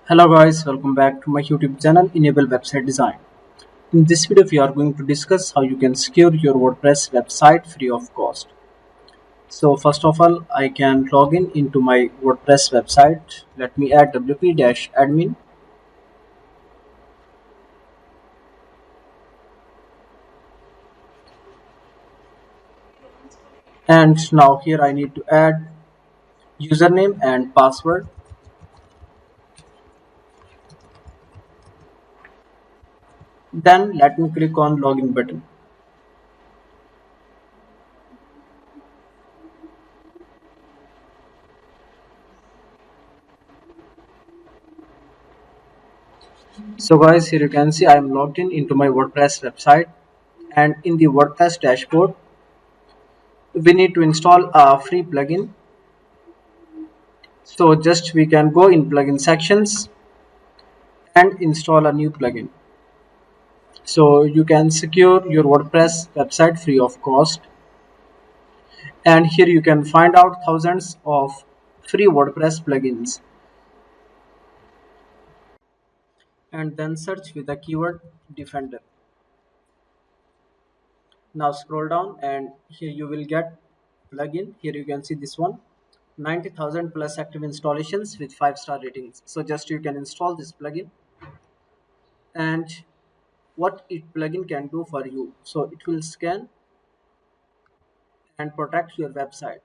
Hello guys, welcome back to my YouTube channel Enable Website Design. In this video we are going to discuss how you can secure your WordPress website free of cost. So first of all, I can log in into my WordPress website. Let me add wp-admin, and now here I need to add username and password. Then let me click on login button. So guys, here you can see I am logged in into my WordPress website, and in the WordPress dashboard we need to install a free plugin. So just we can go in plugin sections and install a new plugin. So you can secure your WordPress website free of cost. And here you can find out thousands of free WordPress plugins and then search with the keyword Defender. Now scroll down and here you will get plugin. Here you can see this one, 90,000 plus active installations with 5-star ratings. So just you can install this plugin, and what it plugin can do for you. So it will scan and protect your website.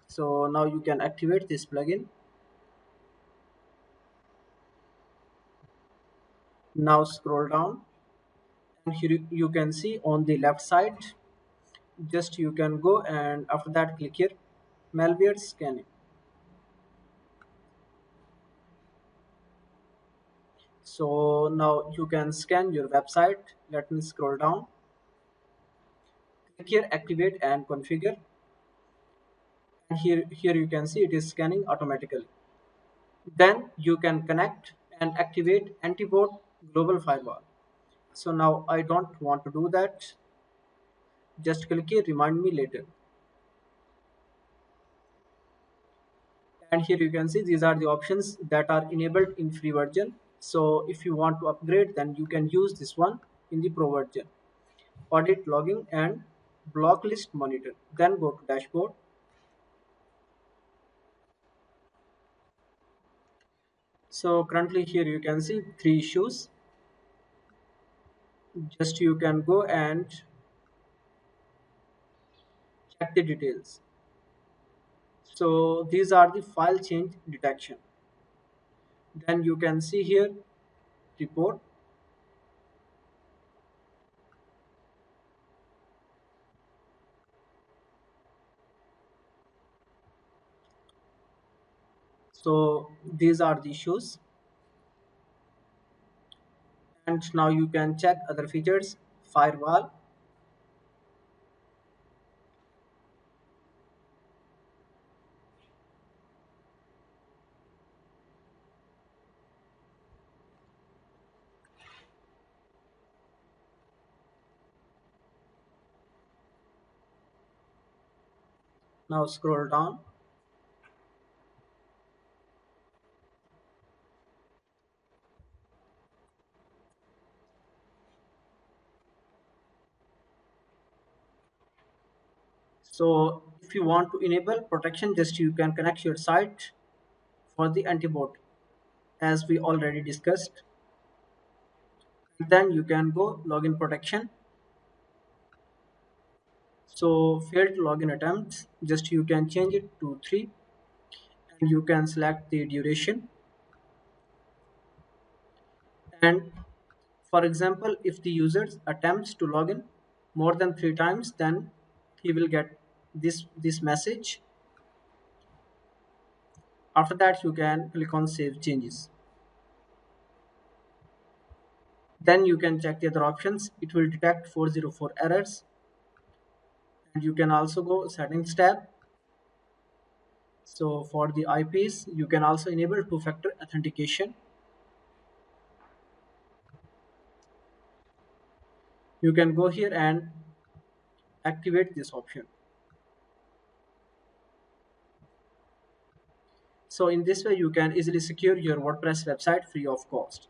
So now you can activate this plugin. Now scroll down and here you can see on the left side, just you can go and after that click here malware scanning. So now you can scan your website. Let me scroll down, click here activate and configure, and here you can see it is scanning automatically. Then you can connect and activate anti-bot global firewall. So now I don't want to do that. Just click here remind me later. And here you can see these are the options that are enabled in free version. So if you want to upgrade, then you can use this one in the pro version: audit logging and block list monitor. Then go to dashboard. So currently here you can see three issues. Just you can go and check the details. So these are the file change detection. Then you can see here report. So these are the issues, and now you can check other features: firewall. Now scroll down. So if you want to enable protection, just you can connect your site for the anti-bot as we already discussed. Then you can go login protection. So failed login attempts, just you can change it to 3, and you can select the duration. And for example, if the user attempts to login more than 3 times, then he will get this message. After that you can click on save changes. Then you can check the other options. It will detect 404 errors. And you can also go settings tab. So for the IPs, you can also enable two-factor authentication. You can go here and activate this option. So in this way, you can easily secure your WordPress website free of cost.